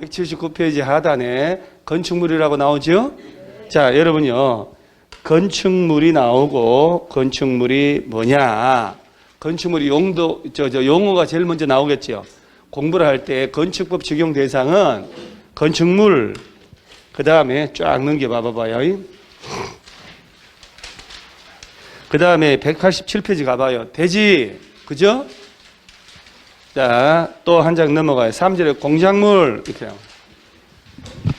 179페이지 하단에 건축물이라고 나오죠? 자, 여러분요. 건축물이 나오고 건축물이 뭐냐? 건축물이 용어가 제일 먼저 나오겠죠. 공부를 할 때 건축법 적용 대상은 건축물, 그 다음에 쫙 넘겨 봐봐요. 그 다음에 187페이지 가봐요. 대지, 그죠? 자, 또 한 장 넘어가요. 3절에 공작물, 이렇게 나와요.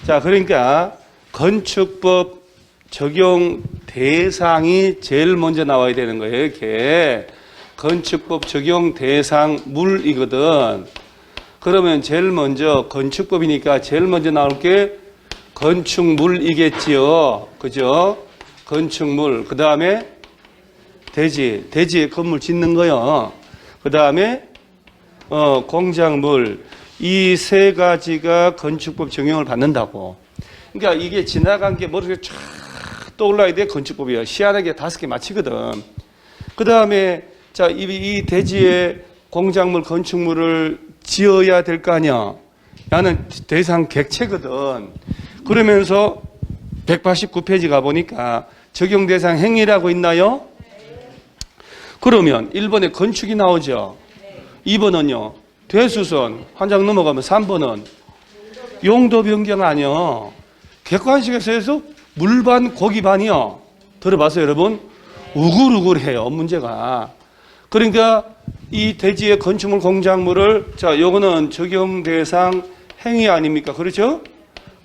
자, 그러니까 건축법 적용 대상이 제일 먼저 나와야 되는 거예요. 이렇게. 건축법 적용 대상 물이거든. 그러면 제일 먼저 건축법이니까 제일 먼저 나올 게 건축물이겠지요. 그죠? 건축물. 그 다음에 대지에 건물 짓는 거요. 그 다음에 공작물. 이 세 가지가 건축법 적용을 받는다고. 그러니까 이게 지나간 게 머릿속에 쫙 떠올라야 돼. 건축법이야. 희한하게 5개 맞히거든. 그 다음에 자, 이 대지에 공작물, 건축물을 지어야 될 거 아니야. 나는 대상 객체거든. 그러면서 189페이지 가보니까 적용 대상 행위라고 있나요? 그러면 1번에 건축이 나오죠. 2번은요. 대수선. 한 장 넘어가면 3번은 용도 변경 아니요. 객관식에서 해서 물반 고기반이요. 들어봤어요, 여러분? 우글우글해요, 문제가. 그러니까 이 대지의 건축물, 공작물을 자, 요거는 적용 대상 행위 아닙니까? 그렇죠?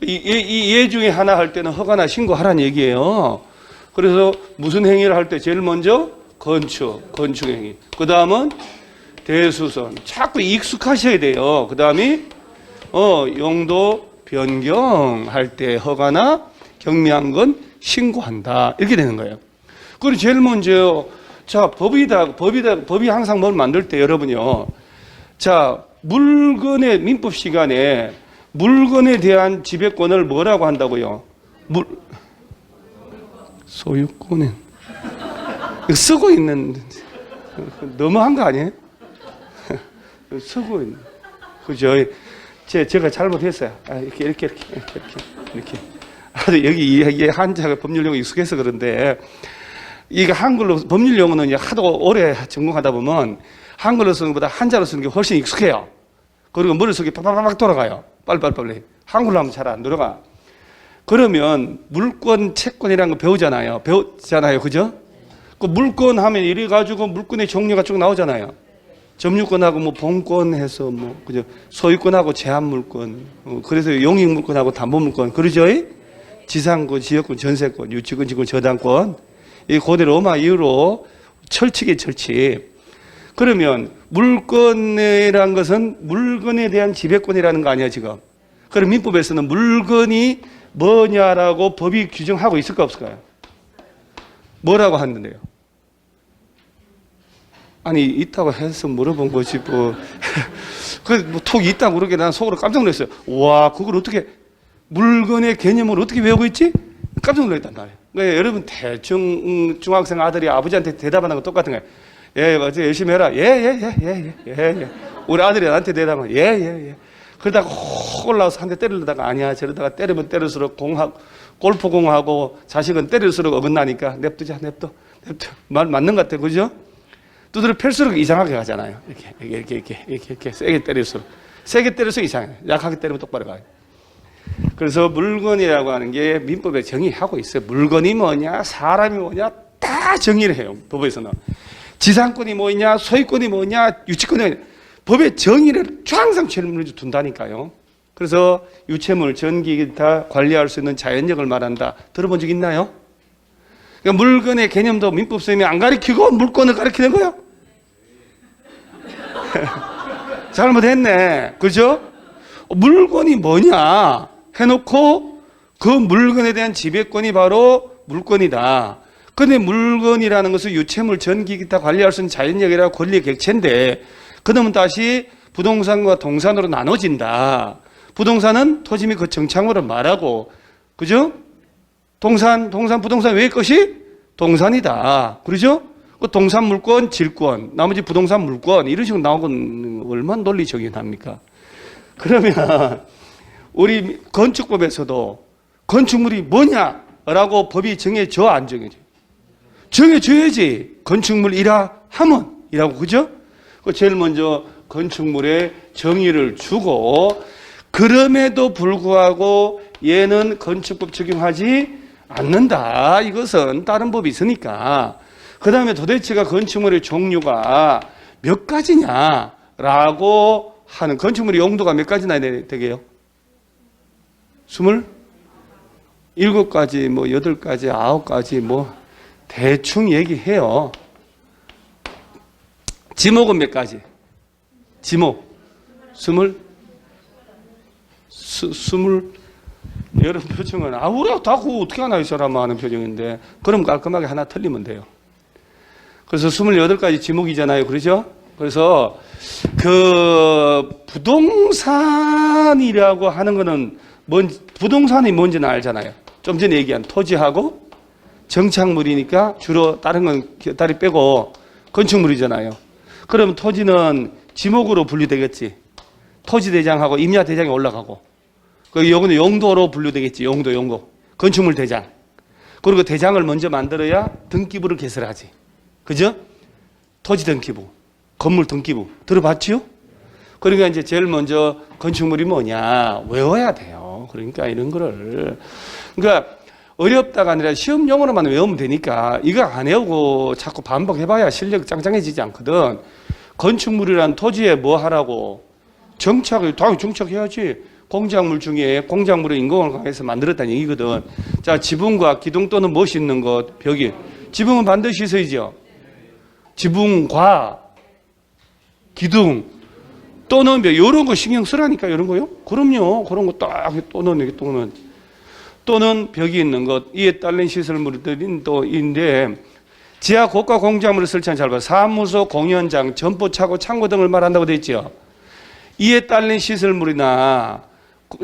이 예 중에 하나 할 때는 허가나 신고하라는 얘기예요. 그래서 무슨 행위를 할 때 제일 먼저 건축 행위. 그 다음은 대수선. 자꾸 익숙하셔야 돼요. 그 다음이 용도 변경할 때 허가나 경미한 건 신고한다. 이렇게 되는 거예요. 그리고 제일 먼저 자, 법이 항상 뭘 만들 때 여러분요. 자, 물건의 민법 시간에 물건에 대한 지배권을 뭐라고 한다고요? 소유권은 이거 쓰고 있는 너무한 거 아니에요? 쓰고 있는 그죠? 제가 잘못했어요. 이렇게. 아주 여기 한자가 법률 용어 익숙해서 그런데 이게 한글로 법률 용어는 하도 오래 전공하다 보면 한글로 쓰는 것보다 한자로 쓰는 게 훨씬 익숙해요. 그리고 머릿속에 팍팍팍 돌아가요. 빨리빨리. 한글로 하면 잘 안 들어가. 그러면 물권, 채권이라는 거 배우잖아요. 그죠? 그 물권 하면 이래 가지고 물권의 종류가 쭉 나오잖아요. 점유권하고 뭐 본권 해서 뭐 그죠? 소유권하고 제한물권. 그래서 용익물권하고 담보물권. 그러죠? 지상권, 지역권, 전세권, 유치권, 지권, 저당권. 이 고대 로마 이후로 철칙. 그러면 물건이란 것은 물건에 대한 지배권이라는 거 아니야, 지금? 그럼 민법에서는 물건이 뭐냐라고 법이 규정하고 있을까 없을까요? 뭐라고 하는데요? 아니, 있다고 해서 물어본 거지, 뭐. 톡이 있다고 그러게 난 속으로 깜짝 놀랐어요. 와, 그걸 어떻게, 물건의 개념을 어떻게 외우고 있지? 깜짝 놀랐단 말이에요. 그러니까 여러분 대충 중학생 아들이 아버지한테 대답하는 거 똑같은 거예요. 예, 맞아. 열심히 해라. 예. 우리 아들이 나한테 대답하면 예. 그러다가 혹 올라와서 한 대 때리려다가 아니야. 저러다가 때리면 때릴수록 골프공하고 자식은 때릴수록 어긋나니까 냅두자. 말 맞는 것 같아. 그죠? 두드려 펼수록 이상하게 가잖아요. 이렇게 세게 때릴수록 이상해. 약하게 때리면 똑바로 가요. 그래서 물건이라고 하는 게 민법에 정의하고 있어요. 물건이 뭐냐, 사람이 뭐냐, 다 정의를 해요. 법에서는. 지상권이 뭐냐, 소유권이 뭐냐, 유치권이 뭐냐. 법의 정의를 항상 제일 먼저 둔다니까요. 그래서 유체물, 전기, 기타 관리할 수 있는 자연력을 말한다. 들어본 적 있나요? 그러니까 물건의 개념도 민법 선생님이 안 가르치고 물건을 가르치는 거예요. 잘못했네. 그죠? 물건이 뭐냐 해놓고 그 물건에 대한 지배권이 바로 물건이다. 그런데 물건이라는 것은 유체물, 전기, 기타 관리할 수 있는 자연력이라 권리의 객체인데 그러면 다시 부동산과 동산으로 나눠진다. 부동산은 토지 및 그 정착물을 말하고, 그죠? 부동산 외의 것이 동산이다. 그러죠? 그 동산 물권, 질권, 나머지 부동산 물권, 이런 식으로 나오건 얼마나 논리 적용합니까? 그러면, 우리 건축법에서도 건축물이 뭐냐라고 법이 정해져 안 정해져? 정해줘야지. 건축물이라 하면 이라고, 그죠? 제일 먼저 건축물에 정의를 주고, 그럼에도 불구하고 얘는 건축법 적용하지 않는다. 이것은 다른 법이 있으니까. 그 다음에 도대체가 건축물의 종류가 몇 가지냐라고 하는, 건축물의 용도가 몇 가지나 되게요? 27가지, 뭐 8가지, 9가지, 뭐 대충 얘기해요. 지목은 몇 가지? 지목 여러분 표정은 아우라 다 그거 어떻게 하나 이 사람 하는 표정인데, 그럼 깔끔하게 하나 틀리면 돼요. 그래서 28가지 지목이잖아요. 그러죠? 그래서 그 부동산이라고 하는 거는 부동산이 뭔지는 알잖아요. 좀 전에 얘기한 토지하고 정착물이니까 주로 다른 건 다리 빼고 건축물이잖아요. 그럼 토지는 지목으로 분류되겠지. 토지대장하고 임야대장이 올라가고, 요거는 용도로 분류되겠지. 용도. 건축물 대장. 그리고 대장을 먼저 만들어야 등기부를 개설하지. 그죠? 토지 등기부, 건물 등기부. 들어봤지요? 그러니까 이제 제일 먼저 건축물이 뭐냐 외워야 돼요. 그러니까 이런 거를. 그러니까 어렵다가 아니라 시험 용어로만 외우면 되니까 이거 안 외우고 자꾸 반복해봐야 실력이 짱짱해지지 않거든. 건축물이란 토지에 뭐 하라고? 당연히 정착해야지. 공작물 중에 공작물의 인공을 강해서 만들었다는 얘기거든. 자, 지붕과 기둥 또는 못이 있는 것, 벽이. 지붕은 반드시 있어야죠. 지붕과 기둥 또는 벽, 이런 거 신경 쓰라니까. 이런 거요? 그럼요. 그런 거 딱 또는 벽이 있는 것, 이에 딸린 시설물들인 또인데, 지하 고가 공작물을 설치한 잘 봐. 사무소, 공연장, 점포차고, 창고 등을 말한다고 되어 있죠. 이에 딸린 시설물이나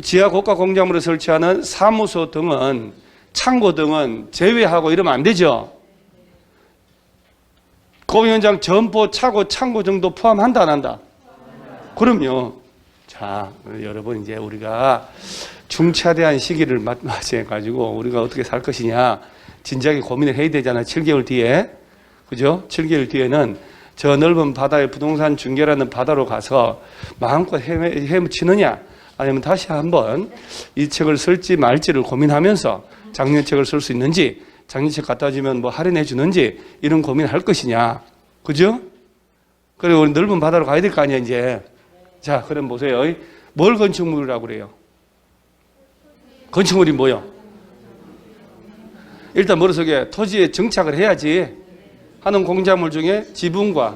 지하 고가 공작물을 설치하는 사무소 등은, 창고 등은 제외하고 이러면 안 되죠. 공연장, 점포, 차고, 창고 정도 포함한다 안 한다? 그럼요. 자, 여러분 이제 우리가 중차대한 시기를 맞이해가지고 우리가 어떻게 살 것이냐 진지하게 고민을 해야 되잖아요. 7개월 뒤에. 그죠? 7개월 뒤에는 저 넓은 바다의 부동산 중개라는 바다로 가서 마음껏 헤엄치느냐, 아니면 다시 한번 이 책을 쓸지 말지를 고민하면서 작년 책을 쓸 수 있는지, 작년 책 갖다 주면 뭐 할인해 주는지 이런 고민을 할 것이냐. 그죠? 그리고 우리 넓은 바다로 가야 될 거 아니야 이제. 자, 그럼 보세요. 뭘 건축물이라고 그래요? 건축물이 뭐요? 일단 머릿속에 토지에 정착을 해야지 하는 공작물 중에 지붕과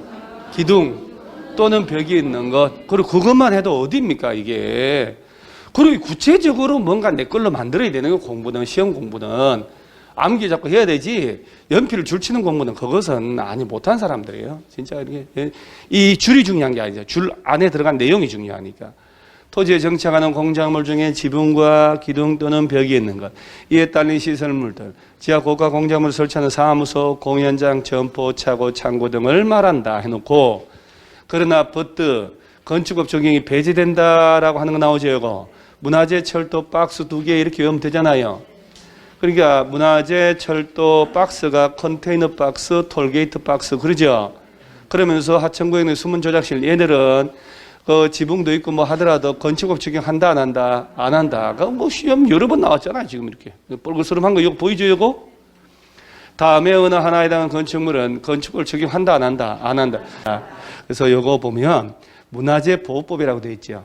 기둥 또는 벽이 있는 것, 그리고 그것만 해도 어디입니까 이게. 그리고 구체적으로 뭔가 내 걸로 만들어야 되는 거. 공부는, 시험 공부는 암기 자꾸 해야 되지, 연필을 줄 치는 공부는 그것은 못한 사람들이에요. 진짜 이게 이 줄이 중요한 게 아니죠. 줄 안에 들어간 내용이 중요하니까. 토지에 정착하는 공작물 중에 지붕과 기둥 또는 벽이 있는 것, 이에 딸린 시설물들, 지하 고가 공작물을 설치하는 사무소, 공연장, 점포, 차고, 창고 등을 말한다 해놓고, 그러나 건축법 적용이 배제된다라고 하는 거 나오죠. 이거 문화재, 철도, 박스 2개 이렇게 외우면 되잖아요. 그러니까 문화재, 철도, 박스가 컨테이너 박스, 톨게이트 박스, 그러죠. 그러면서 하천구에 있는 수문 조작실, 얘네들은 그 지붕도 있고 뭐 하더라도 건축법 적용한다 안 한다? 안 한다. 그 뭐 시험 여러 번 나왔잖아요. 지금 이렇게 뻘글스름한 거 이거 보이죠? 이거? 다음에 어느 하나에 해당하는 건축물은 건축법을 적용한다 안 한다? 안 한다. 그래서 이거 보면 문화재 보호법이라고 되어 있죠.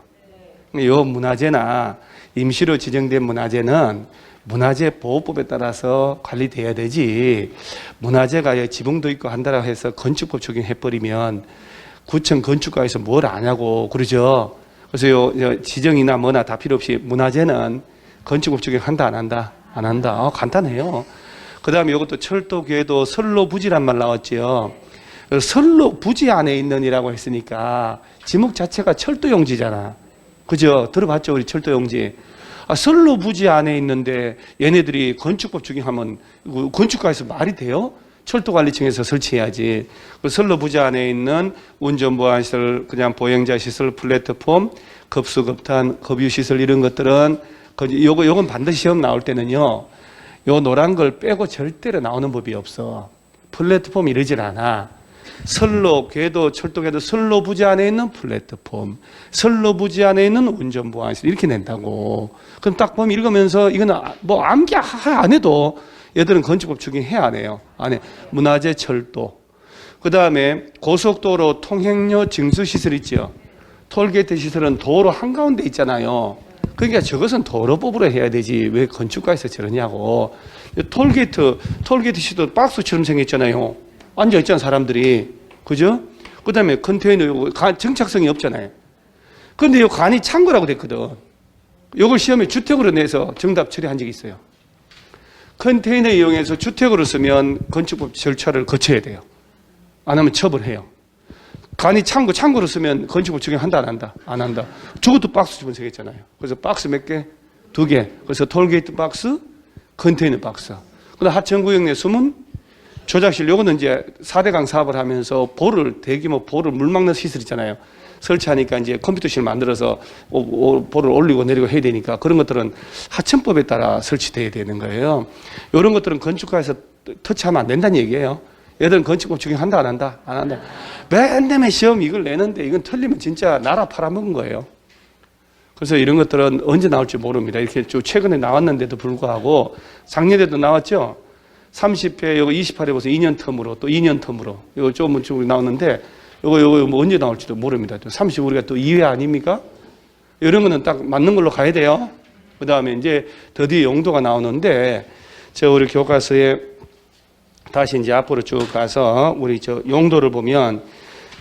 이 문화재나 임시로 지정된 문화재는 문화재 보호법에 따라서 관리돼야 되지, 문화재가 지붕도 있고 한다라고 해서 건축법 적용해버리면 구청 건축가에서 뭘 아냐고 그러죠. 그래서 요 지정이나 뭐나 다 필요 없이 문화재는 건축법 적용한다 안 한다? 안 한다. 간단해요. 그 다음에 이것도 철도, 궤도, 선로, 부지란 말 나왔죠. 선로, 부지 안에 있는 이라고 했으니까 지목 자체가 철도용지잖아. 그죠? 들어봤죠? 우리 철도용지. 선로, 부지 안에 있는데 얘네들이 건축법 적용하면 건축가에서 말이 돼요? 철도관리청에서 설치해야지. 그 선로부지 안에 있는 운전보안시설, 그냥 보행자시설, 플랫폼, 급수급탄, 급유시설 이런 것들은 요건 반드시 시험 나올 때는요. 요 노란 걸 빼고 절대로 나오는 법이 없어. 플랫폼 이러질 않아. 선로, 궤도, 철도궤도, 선로부지 안에 있는 플랫폼, 선로부지 안에 있는 운전보안시설 이렇게 낸다고. 그럼 딱 보면 읽으면서 이거는 뭐 암기 안 해도 얘들은 건축법 적용해야 안 해요. 안 해. 문화재 철도. 그 다음에 고속도로 통행료 징수시설 있죠. 톨게이트 시설은 도로 한가운데 있잖아요. 그러니까 저것은 도로법으로 해야 되지. 왜 건축가에서 저러냐고. 톨게이트 시설 박스처럼 생겼잖아요. 앉아있잖아, 사람들이. 그죠? 그 다음에 컨테이너, 정착성이 없잖아요. 근데 이 간이 창고라고 됐거든. 이걸 시험에 주택으로 내서 정답 처리한 적이 있어요. 컨테이너 이용해서 주택으로 쓰면 건축법 절차를 거쳐야 돼요. 안 하면 처벌해요. 간이 창고로 쓰면 건축법 적용한다, 안 한다? 안 한다. 저것도 박스처럼 생겼잖아요. 그래서 박스 몇 개? 2개. 그래서 톨게이트 박스, 컨테이너 박스. 그다음 하천구역 내 숨은 조작실, 요거는 이제 4대강 사업을 하면서 대규모 볼을 물 막는 시설 있잖아요. 설치하니까 이제 컴퓨터실 만들어서 볼을 올리고 내리고 해야 되니까 그런 것들은 하천법에 따라 설치돼야 되는 거예요. 이런 것들은 건축가에서 터치하면 안 된다는 얘기예요. 얘들은 건축법 적용한다, 안 한다? 안 한다. 맨날 시험 이걸 내는데 이건 틀리면 진짜 나라 팔아먹은 거예요. 그래서 이런 것들은 언제 나올지 모릅니다. 이렇게 쭉 최근에 나왔는데도 불구하고 작년에도 나왔죠. 30회, 요거 28회 보세요. 2년 텀으로, 또 2년 텀으로. 이거 조금 나왔는데, 요거 뭐 언제 나올지도 모릅니다. 또 30, 우리가 또 2회 아닙니까? 이런 거는 딱 맞는 걸로 가야 돼요. 그 다음에 이제 드디어 용도가 나오는데, 우리 교과서에 다시 이제 앞으로 쭉 가서 우리 용도를 보면,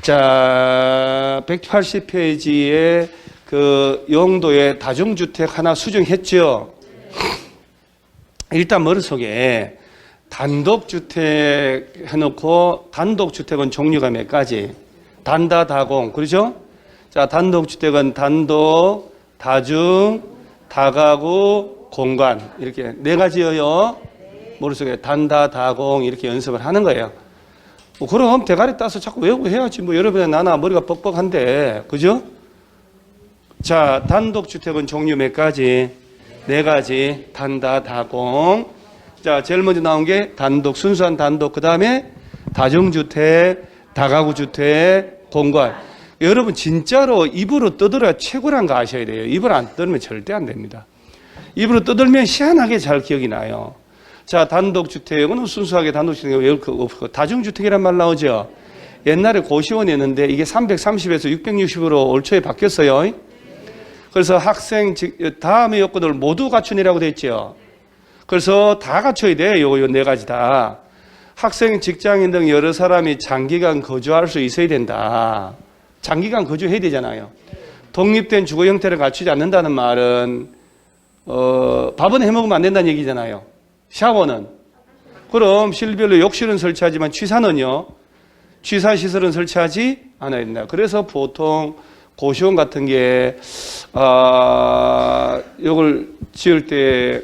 자, 180페이지에 그 용도에 다중주택 하나 수정했죠? 일단 머릿속에 단독주택 해놓고 단독주택은 종류가 몇 가지? 단다, 다공. 그렇죠? 자, 단독주택은 단독, 다중, 다가구, 공간. 이렇게 4가지여요. 머릿속에 단다, 다공 이렇게 연습을 하는 거예요. 뭐 그럼 대가리 따서 자꾸 외우고 해야지. 뭐 여러분의 나나 머리가 뻑뻑한데. 그죠? 자, 단독주택은 종류 몇 가지? 4가지. 단다, 다공. 자, 제일 먼저 나온 게 단독, 순수한 단독. 그 다음에 다중주택, 다가구주택, 공간. 여러분 진짜로 입으로 떠들어야 최고란 거 아셔야 돼요. 입으로 안 떠들면 절대 안 됩니다. 입으로 떠들면 희한하게 잘 기억이 나요. 자, 단독주택은 순수하게 단독주택이 왜 없고 다중주택이란 말 나오죠. 옛날에 고시원이었는데 이게 330에서 660으로 올 초에 바뀌었어요. 그래서 학생, 다음의 요건을 모두 갖춘이라고 돼 있죠. 그래서 다 갖춰야 돼. 요 4가지 다. 학생, 직장인 등 여러 사람이 장기간 거주할 수 있어야 된다. 장기간 거주해야 되잖아요. 독립된 주거 형태를 갖추지 않는다는 말은 밥은 해먹으면 안 된다는 얘기잖아요. 샤워는. 그럼 실별로 욕실은 설치하지만 취사는요. 취사시설은 설치하지 않아야 된다. 그래서 보통 고시원 같은 게 이걸 지을 때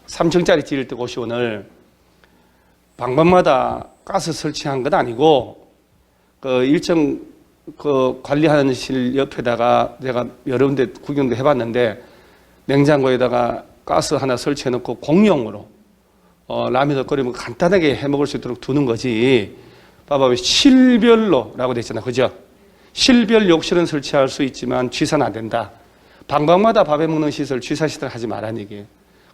3층짜리 지을 때 고시원을 방방마다 가스 설치한 건 아니고 그 일정 그 관리하는 실 옆에다가 내가 여러 군데 구경도 해봤는데 냉장고에다가 가스 하나 설치해 놓고 공용으로 라면을 끓이면 간단하게 해 먹을 수 있도록 두는 거지. 봐봐, 실별로라고 돼 있잖아, 그죠? 실별 욕실은 설치할 수 있지만 취사는 안 된다. 방방마다 밥해 먹는 시설, 취사 시설 하지 말라는 얘기예요.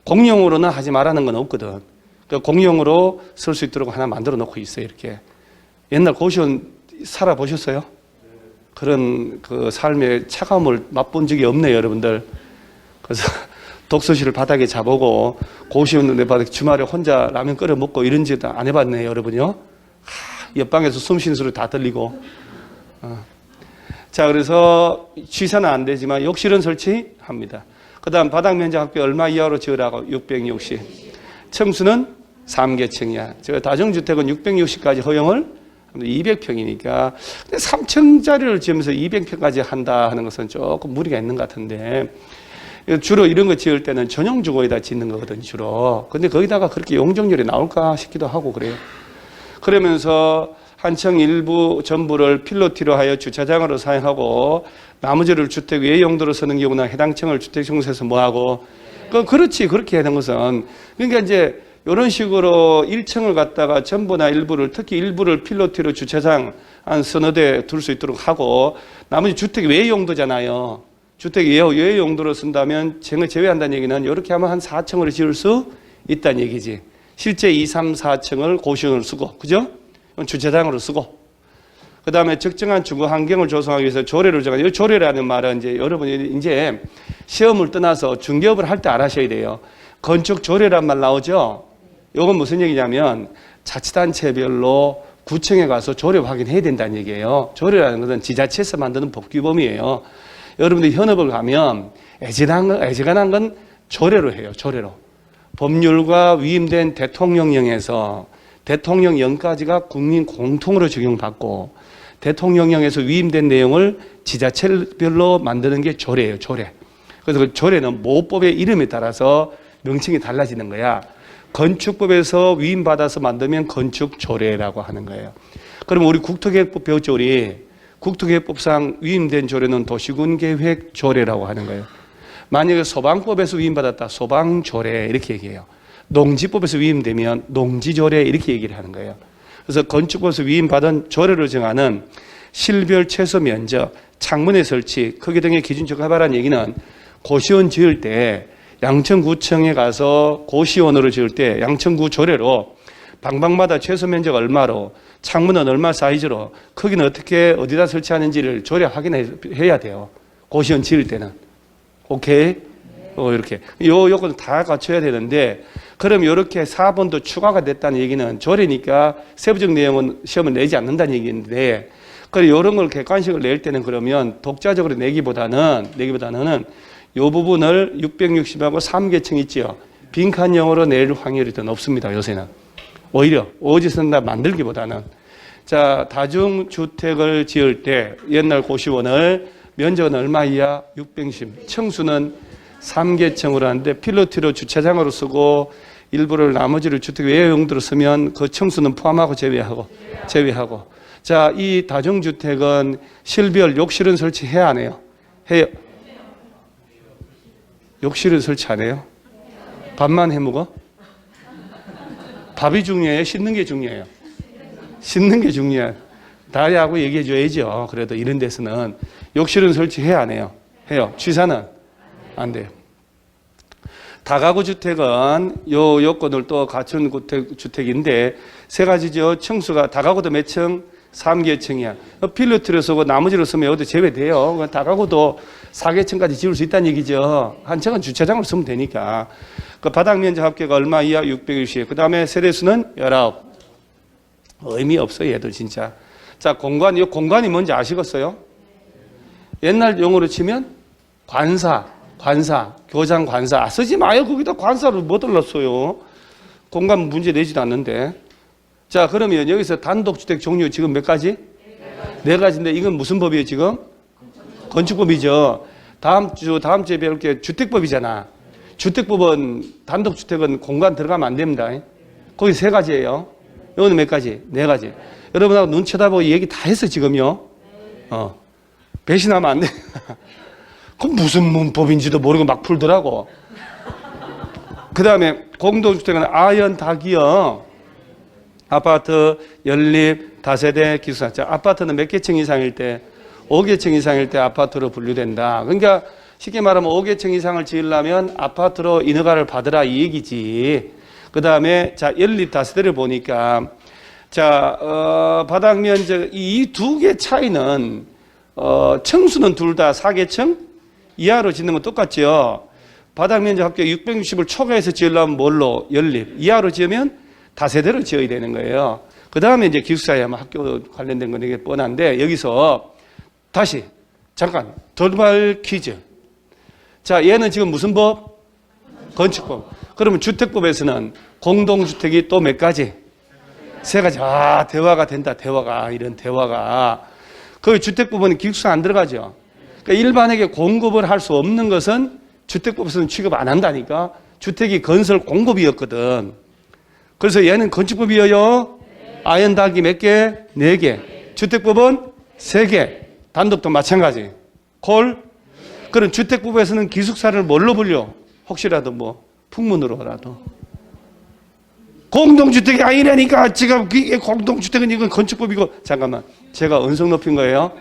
공용으로는 하지 말라는 건 없거든. 그러니까 공용으로 쓸 수 있도록 하나 만들어 놓고 있어요, 이렇게. 옛날 고시원 살아보셨어요? 그런 그 삶의 차가움을 맛본 적이 없네요, 여러분들. 그래서 독서실을 바닥에 자보고 고시원 내 바닥에 주말에 혼자 라면 끓여 먹고 이런 짓 안 해봤네요, 여러분요. 옆방에서 숨 쉬는 소리 다 들리고. 자, 그래서 취사는 안 되지만 욕실은 설치합니다. 그 다음 바닥 면적 합계 얼마 이하로 지으라고? 660. 청수는 3계층 이하. 저 다중주택은 660까지 허용을 200평이니까. 근데 3층짜리를 지으면서 200평까지 한다 하는 것은 조금 무리가 있는 것 같은데. 주로 이런 거 지을 때는 전용 주거에다 짓는 거거든, 주로. 근데 거기다가 그렇게 용적률이 나올까 싶기도 하고 그래요. 그러면서 한층 일부 전부를 필로티로 하여 주차장으로 사용하고 나머지를 주택 외 용도로 쓰는 경우는 해당 층을 주택청구에서 뭐하고 그렇지. 그렇게 하는 것은 그러니까 이제 이런 식으로 1층을 갖다가 전부나 일부를 특히 일부를 필로티로 주차장 한 서너 대 둘 수 있도록 하고 나머지 주택 외 용도잖아요. 주택 외 용도로 쓴다면 층을 제외한다는 얘기는 이렇게 하면 한 4층으로 지을 수 있다는 얘기지. 실제 2, 3, 4층을 고시원으로 쓰고 그죠? 주차장으로 쓰고 그 다음에 적정한 주거 환경을 조성하기 위해서 조례를 정하죠. 이 조례라는 말은 이제 여러분이 이제 시험을 떠나서 중개업을 할 때 알아셔야 돼요. 건축 조례란 말 나오죠. 이건 무슨 얘기냐면 자치단체별로 구청에 가서 조례 확인해야 된다는 얘기예요. 조례라는 것은 지자체에서 만드는 법규범위예요. 여러분들이 현업을 가면 애지간한 건 조례로 해요. 조례로. 법률과 위임된 대통령령에서 대통령령까지가 국민 공통으로 적용받고 대통령령에서 위임된 내용을 지자체별로 만드는 게 조례예요. 조례. 그래서 그 조례는 모법의 이름에 따라서 명칭이 달라지는 거야. 건축법에서 위임받아서 만들면 건축조례라고 하는 거예요. 그럼 우리 국토계획법 배웠죠. 우리 국토계획법상 위임된 조례는 도시군계획조례라고 하는 거예요. 만약에 소방법에서 위임받았다. 소방조례 이렇게 얘기해요. 농지법에서 위임되면 농지조례 이렇게 얘기를 하는 거예요. 그래서 건축법에서 위임받은 조례를 정하는 실별 최소 면적, 창문의 설치, 크기 등의 기준 적합하라는 얘기는 고시원 지을 때 양천구청에 가서 고시원으로 지을 때 양천구 조례로 방방마다 최소 면적 얼마로 창문은 얼마 사이즈로 크기는 어떻게 어디다 설치하는지를 조례 확인해야 돼요. 고시원 지을 때는. 오케이? 이렇게. 요 요건 다 갖춰야 되는데 그럼 이렇게 4번도 추가가 됐다는 얘기는 조례니까 세부적 내용은 시험을 내지 않는다는 얘기인데 그래 이런 걸 객관식을 낼 때는 그러면 독자적으로 내기보다는 이 부분을 660하고 3계층 있죠. 빈칸형으로 낼 확률이 더 높습니다. 요새는. 오히려 오지선다 만들기보다는. 자, 다중주택을 지을 때 옛날 고시원을 면적은 얼마 이하? 660. 층수는 3계층으로 하는데 필로티로 주차장으로 쓰고 일부를 나머지를 주택 외 용도로 쓰면 그 층수는 포함하고 제외하고. 자, 이 다중주택은 실별 욕실은 설치해야 안 해요? 해요. 욕실을 설치 안 해요? 밥만 해먹어? 밥이 중요해요? 씻는 게 중요해요? 씻는 게 중요해요. 다리하고 얘기해 줘야죠. 그래도 이런 데서는 욕실은 설치해야 안 해요? 해요. 취사는? 안 돼요. 다가구 주택은 요 요건을 또 갖춘 주택인데 세 가지죠. 층수가 다가구도 몇 층? 3계층이야. 필로티로 쓰고 나머지로 쓰면 여기도 제외돼요. 다가구도 4계층까지 지을 수 있다는 얘기죠. 한 층은 주차장으로 쓰면 되니까. 그 바닥 면적 합계가 얼마 이하? 660. 그 다음에 세대수는 19. 의미 없어요, 얘들 진짜. 자, 공간이 뭔지 아시겠어요? 옛날 용어로 치면 관사, 교장 관사. 쓰지 마요. 거기다 관사를 못 올랐어요. 공간 문제 내지도 않는데. 자, 그러면 여기서 단독주택 종류 지금 몇 가지? 네 가지인데 이건 무슨 법이에요, 지금? 건축법이죠. 다음 주에 배울 게 주택법이잖아. 주택법은 단독주택은 공간 들어가면 안 됩니다. 거기 세 가지예요. 이거는 몇 가지? 네 가지. 여러분하고 눈 쳐다보고 얘기 다 했어, 지금요? 배신하면 안 돼. 그럼 무슨 문법인지도 모르고 막 풀더라고. 그 다음에 공동주택은 아연, 다기역. 아파트, 연립, 다세대, 기숙사. 자, 아파트는 몇 개층 이상일 때? 5계층 이상일 때 아파트로 분류된다. 그러니까 쉽게 말하면 5계층 이상을 지으려면 아파트로 인허가를 받으라 이 얘기지. 그 다음에 자, 연립 다세대를 보니까 자, 바닥 면적 이 두 개 차이는 층수는 둘 다 4계층 이하로 짓는 건 똑같죠. 바닥 면적 합계 660을 초과해서 지으려면 뭘로? 연립. 이하로 지으면 다세대를 지어야 되는 거예요. 그 다음에 이제 기숙사에 아마 학교 관련된 건 되게 뻔한데 여기서 다시 잠깐 돌발 퀴즈. 자, 얘는 지금 무슨 법? 건축법. 그러면 주택법에서는 공동주택이 또 몇 가지? 세 가지. 아, 대화가 된다. 이런 대화가. 그 주택법은 기숙사 안 들어가죠. 그러니까 일반에게 공급을 할 수 없는 것은 주택법에서는 취급 안 한다니까. 주택이 건설 공급이었거든. 그래서 얘는 건축법이에요. 아연 더하기 몇 개? 4개. 주택법은 3개. 단독도 마찬가지. 콜? 그럼 주택법에서는 기숙사를 뭘로 불려? 혹시라도 뭐 풍문으로라도. 공동주택이 아니라니까. 지금 이게 공동주택은 이건 건축법이고. 잠깐만. 제가 언성 높인 거예요?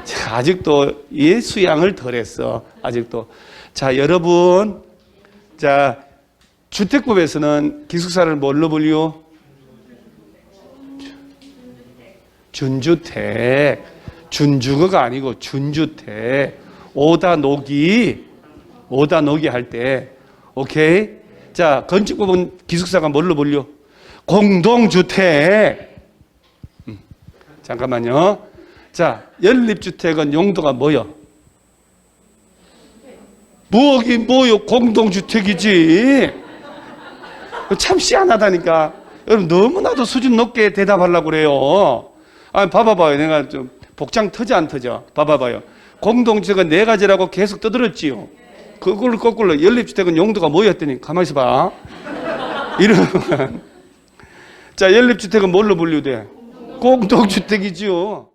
자, 아직도 이 수양을 덜 했어. 아직도. 자, 여러분. 자, 주택법에서는 기숙사를 뭘로 불려? 준주택. 준주거가 아니고 준주택. 오다 녹이 할 때. 오케이? 자, 건축법은 기숙사가 뭘로 불려? 공동주택. 잠깐만요. 자, 연립주택은 용도가 뭐요? 뭐긴 뭐요? 공동주택이지. 참 희한하다니까. 여러분 너무나도 수준 높게 대답하려고 그래요. 아, 봐봐봐요. 내가 좀 복장 터져 안 터져? 봐봐봐요. 공동주택은 4가지라고 계속 떠들었지요. 그걸 거꾸로 연립주택은 용도가 뭐였더니 가만히 있어봐. 이러면 자, 연립주택은 뭘로 분류돼? 공동주택이지요.